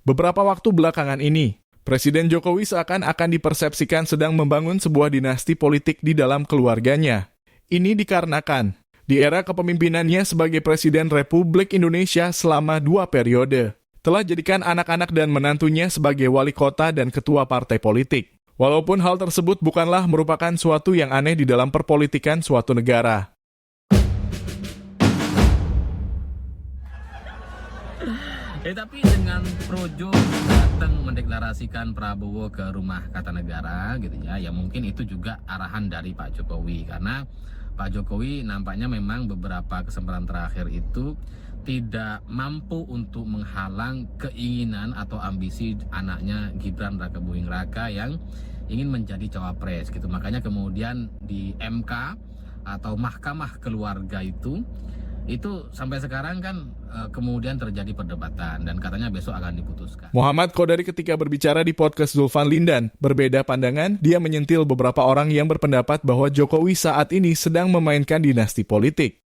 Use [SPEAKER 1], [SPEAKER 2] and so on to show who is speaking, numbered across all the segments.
[SPEAKER 1] Beberapa waktu belakangan ini, Presiden Jokowi seakan-akan dipersepsikan sedang membangun sebuah dinasti politik di dalam keluarganya. Ini dikarenakan di era kepemimpinannya sebagai Presiden Republik Indonesia selama 2 periode, telah jadikan anak-anak dan menantunya sebagai wali kota dan ketua partai politik. Walaupun hal tersebut bukanlah merupakan suatu yang aneh di dalam perpolitikan suatu negara.
[SPEAKER 2] Tapi dengan Projo datang mendeklarasikan Prabowo ke rumah Kartanegara gitu ya mungkin itu juga arahan dari Pak Jokowi, karena Pak Jokowi nampaknya memang beberapa kesempatan terakhir itu tidak mampu untuk menghalang keinginan atau ambisi anaknya Gibran Rakebuming Raka yang ingin menjadi cawapres gitu. Makanya kemudian di MK atau Mahkamah Keluarga itu sampai sekarang kan kemudian terjadi perdebatan dan katanya besok akan diputuskan.
[SPEAKER 1] Muhammad Qodari ketika berbicara di podcast Zulfan Lindan, berbeda pandangan, dia menyentil beberapa orang yang berpendapat bahwa Jokowi saat ini sedang memainkan dinasti politik.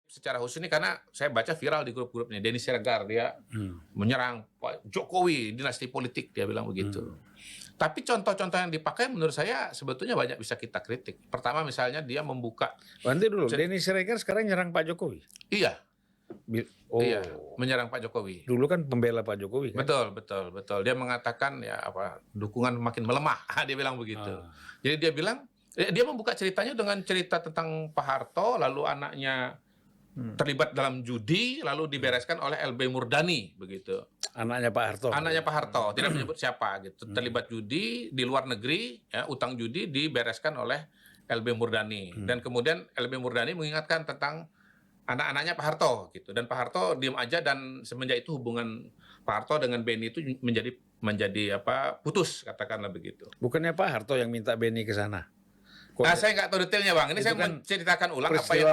[SPEAKER 3] Secara khusus ini karena saya baca viral di grup-grupnya, Denny Siregar dia menyerang Pak Jokowi, dinasti politik, dia bilang begitu. Tapi contoh-contoh yang dipakai menurut saya sebetulnya banyak bisa kita kritik. Pertama misalnya dia membuka...
[SPEAKER 4] Nanti dulu, Denny Siregar sekarang nyerang Pak Jokowi?
[SPEAKER 3] Iya.
[SPEAKER 4] Iya,
[SPEAKER 3] menyerang Pak Jokowi.
[SPEAKER 4] Dulu kan pembela Pak Jokowi kan?
[SPEAKER 3] Betul. Dia mengatakan dukungan makin melemah, dia bilang begitu. Jadi dia bilang, dia membuka ceritanya dengan cerita tentang Pak Harto, lalu anaknya terlibat dalam judi, lalu dibereskan oleh LB Murdani, begitu.
[SPEAKER 4] Anaknya Pak Harto.
[SPEAKER 3] Anaknya Pak Harto, tidak menyebut siapa, gitu. Terlibat judi di luar negeri, utang judi dibereskan oleh LB Murdani. Dan kemudian LB Murdani mengingatkan tentang anak-anaknya Pak Harto, gitu. Dan Pak Harto diam aja, dan semenjak itu hubungan Pak Harto dengan Beni itu menjadi putus, katakanlah begitu.
[SPEAKER 4] Bukannya Pak Harto yang minta Beni ke sana?
[SPEAKER 3] Saya nggak tahu detailnya, Bang. Ini saya
[SPEAKER 4] kan
[SPEAKER 3] menceritakan ulang apa yang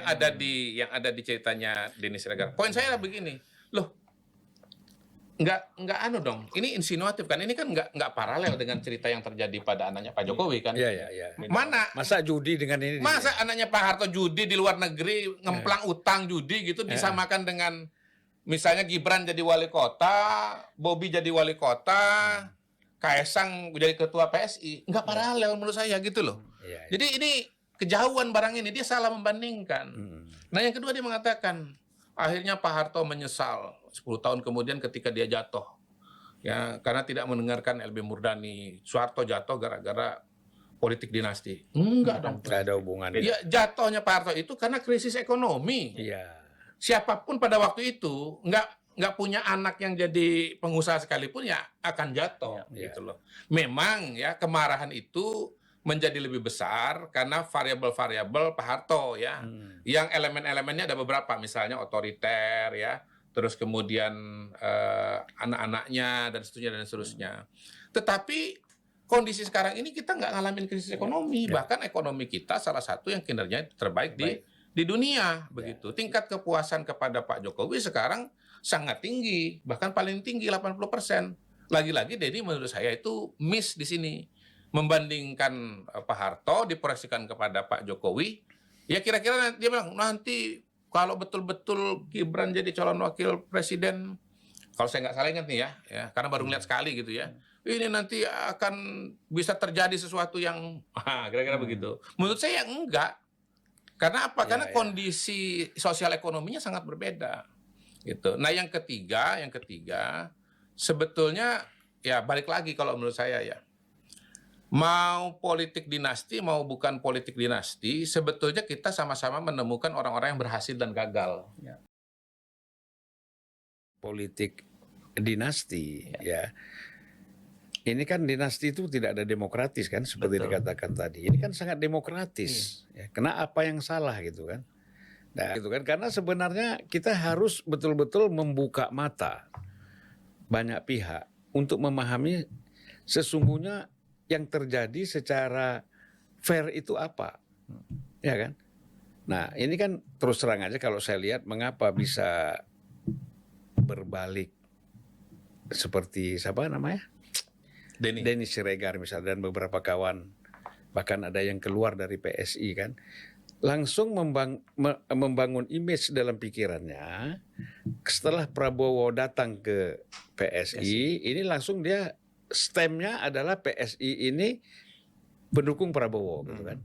[SPEAKER 3] ada di ceritanya Denny Siregar. Poin saya begini, loh, nggak dong. Ini insinuatif kan? Ini kan nggak paralel dengan cerita yang terjadi pada anaknya Pak Jokowi kan?
[SPEAKER 4] Iya.
[SPEAKER 3] Masa
[SPEAKER 4] judi dengan ini?
[SPEAKER 3] Masa anaknya Pak Harto judi di luar negeri, ngemplang utang judi gitu disamakan dengan misalnya Gibran jadi wali kota, Bobi jadi wali kota, Kaesang jadi ketua PSI, nggak paralel menurut saya gitu loh. Jadi ini kejauhan barang ini, dia salah membandingkan. Nah yang kedua dia mengatakan, akhirnya Pak Harto menyesal 10 tahun kemudian ketika dia jatuh. Ya, karena tidak mendengarkan LB Murdani. Soeharto jatuh gara-gara politik dinasti. Enggak dong.
[SPEAKER 4] Nggak ada hubungannya.
[SPEAKER 3] Ya, jatuhnya Pak Harto itu karena krisis ekonomi.
[SPEAKER 4] Iya.
[SPEAKER 3] Siapapun pada waktu itu nggak punya anak yang jadi pengusaha sekalipun ya akan jatuh gitu loh. Memang ya kemarahan itu menjadi lebih besar karena variabel-variabel Pak Harto ya. Yang elemen-elemennya ada beberapa, misalnya otoriter ya, terus kemudian anak-anaknya dan seterusnya. Tetapi kondisi sekarang ini kita nggak ngalamin krisis ekonomi, bahkan ekonomi kita salah satu yang kinerjanya terbaik di dunia begitu. Tingkat kepuasan kepada Pak Jokowi sekarang sangat tinggi, bahkan paling tinggi 80%. Lagi-lagi Denny menurut saya itu miss di sini. Membandingkan Pak Harto diproyeksikan kepada Pak Jokowi, ya kira-kira dia bilang nanti kalau betul-betul Gibran jadi calon wakil presiden, kalau saya nggak salah ingat nih ya, karena baru ngeliat sekali gitu ya, ini nanti akan bisa terjadi sesuatu yang kira-kira begitu. Menurut saya enggak. Karena apa? Karena kondisi sosial ekonominya sangat berbeda. Gitu. Nah yang ketiga sebetulnya ya balik lagi kalau menurut saya ya, mau politik dinasti mau bukan politik dinasti, sebetulnya kita sama-sama menemukan orang-orang yang berhasil dan gagal.
[SPEAKER 4] Politik dinasti ya. Ini kan dinasti itu tidak ada demokratis kan, seperti dikatakan tadi. Ini kan sangat demokratis. Ya, kena apa yang salah gitu kan? Nah, gitu kan, karena sebenarnya kita harus betul-betul membuka mata banyak pihak untuk memahami sesungguhnya yang terjadi secara fair itu apa, ya kan? Nah, ini kan terus terang aja kalau saya lihat mengapa bisa berbalik seperti siapa namanya? Denny Siregar misalnya dan beberapa kawan, bahkan ada yang keluar dari PSI kan. langsung membangun image dalam pikirannya. Setelah Prabowo datang ke PSI, ini langsung dia stemnya adalah PSI ini pendukung Prabowo, gitu kan.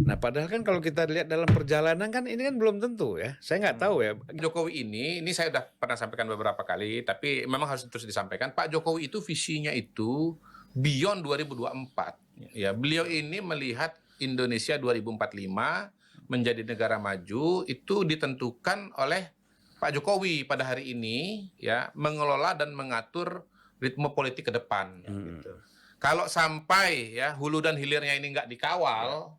[SPEAKER 4] Nah, padahal kan kalau kita lihat dalam perjalanan kan ini kan belum tentu ya. Saya nggak tahu ya.
[SPEAKER 3] Jokowi ini saya udah pernah sampaikan beberapa kali, tapi memang harus terus disampaikan. Pak Jokowi itu visinya itu beyond 2024. Ya, beliau ini melihat Indonesia 2045 menjadi negara maju itu ditentukan oleh Pak Jokowi pada hari ini, ya, mengelola dan mengatur ritme politik ke depan. Gitu. Kalau sampai ya hulu dan hilirnya ini nggak dikawal,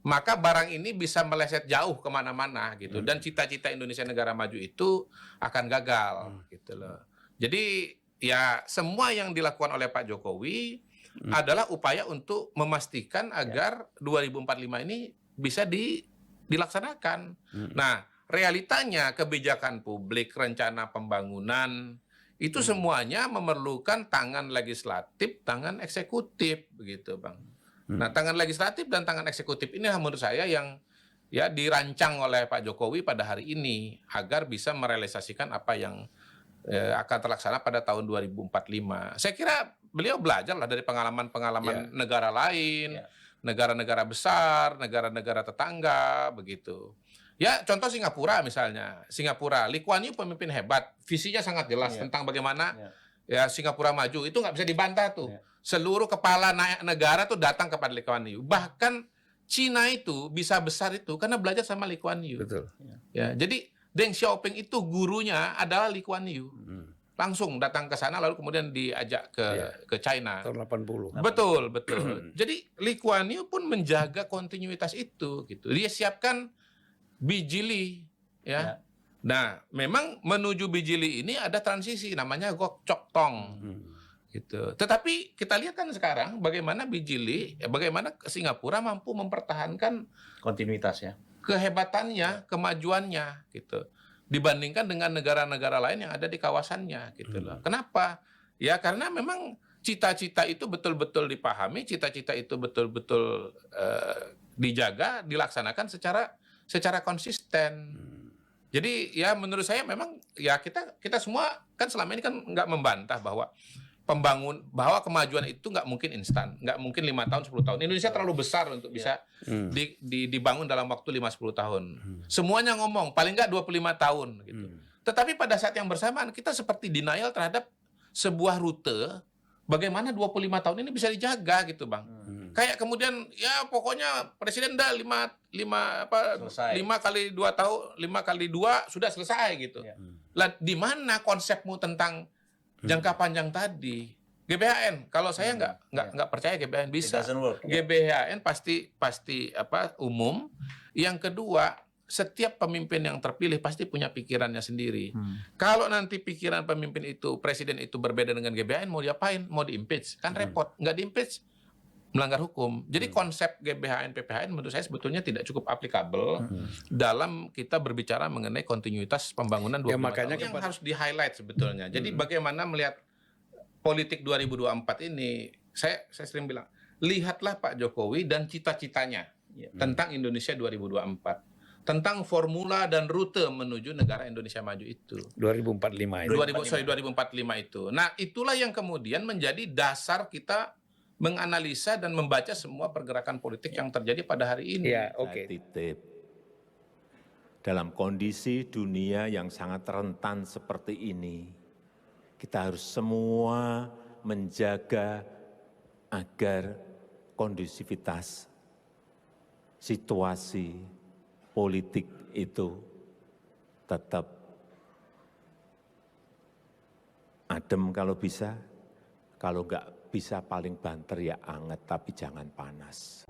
[SPEAKER 3] maka barang ini bisa meleset jauh kemana-mana gitu. Dan cita-cita Indonesia negara maju itu akan gagal gitu loh. Jadi ya semua yang dilakukan oleh Pak Jokowi adalah upaya untuk memastikan agar 2045 ini bisa dilaksanakan. Nah, realitanya kebijakan publik, rencana pembangunan itu semuanya memerlukan tangan legislatif, tangan eksekutif, begitu, Bang. Nah, tangan legislatif dan tangan eksekutif ini menurut saya yang ya dirancang oleh Pak Jokowi pada hari ini agar bisa merealisasikan apa yang akan terlaksana pada tahun 2045. Saya kira beliau belajar lah dari pengalaman-pengalaman negara lain, negara-negara besar, negara-negara tetangga, begitu. Ya, contoh Singapura misalnya. Singapura, Lee Kuan Yew pemimpin hebat, visinya sangat jelas tentang bagaimana ya Singapura maju. Itu nggak bisa dibantah tuh. Seluruh kepala negara tuh datang kepada Lee Kuan Yew. Bahkan Cina itu bisa besar itu karena belajar sama Lee Kuan Yew.
[SPEAKER 4] Betul.
[SPEAKER 3] Ya, jadi Deng Xiaoping itu gurunya adalah Lee Kuan Yew. Langsung datang ke sana lalu kemudian diajak ke China.
[SPEAKER 4] Tahun 80.
[SPEAKER 3] Betul, betul. Jadi Lee Kuan Yew pun menjaga kontinuitas itu gitu. Dia siapkan Bijili ya. Nah, memang menuju Bijili ini ada transisi namanya Gok Chok Tong. Gitu. Tetapi kita lihat kan sekarang bagaimana Bijili, bagaimana Singapura mampu mempertahankan
[SPEAKER 5] kontinuitasnya,
[SPEAKER 3] kehebatannya, kemajuannya gitu. Dibandingkan dengan negara-negara lain yang ada di kawasannya gitu loh. Kenapa? Ya karena memang cita-cita itu betul-betul dipahami, cita-cita itu betul-betul dijaga, dilaksanakan secara konsisten. Jadi ya menurut saya memang ya kita semua kan selama ini kan nggak membantah bahwa bahwa kemajuan itu nggak mungkin instan, nggak mungkin 5 tahun 10 tahun. Indonesia terlalu besar untuk bisa dibangun dalam waktu 5-10 tahun. Semuanya ngomong paling nggak 25 tahun gitu. Tetapi pada saat yang bersamaan kita seperti denial terhadap sebuah rute bagaimana 25 tahun ini bisa dijaga gitu, Bang. Kayak kemudian ya pokoknya presiden dah 5 kali 2 tahun, 5 kali 2 sudah selesai gitu. Lah di mana konsepmu tentang jangka panjang tadi? GBHN, kalau saya nggak percaya GBHN bisa. GBHN pasti umum. Yang kedua, setiap pemimpin yang terpilih pasti punya pikirannya sendiri. Kalau nanti pikiran pemimpin itu, presiden itu berbeda dengan GBHN, mau diapain? Mau di-impeach? Kan repot. Nggak di-impeach, melanggar hukum. Jadi konsep GBHN, PPHN menurut saya sebetulnya tidak cukup applicable dalam kita berbicara mengenai kontinuitas pembangunan 25
[SPEAKER 4] makanya
[SPEAKER 3] tahun. Yang harus di-highlight sebetulnya. Jadi bagaimana melihat politik 2024 ini, saya sering bilang, lihatlah Pak Jokowi dan cita-citanya tentang Indonesia 2024. Tentang formula dan rute menuju negara Indonesia maju itu.
[SPEAKER 4] 2045 itu.
[SPEAKER 3] 2045 itu. Nah, itulah yang kemudian menjadi dasar kita menganalisa dan membaca semua pergerakan politik yang terjadi pada hari ini.
[SPEAKER 4] Ya, oke.
[SPEAKER 6] Titip. Dalam kondisi dunia yang sangat rentan seperti ini, kita harus semua menjaga agar kondusivitas situasi politik itu tetap adem kalau bisa, kalau nggak bisa paling banter ya anget tapi jangan panas.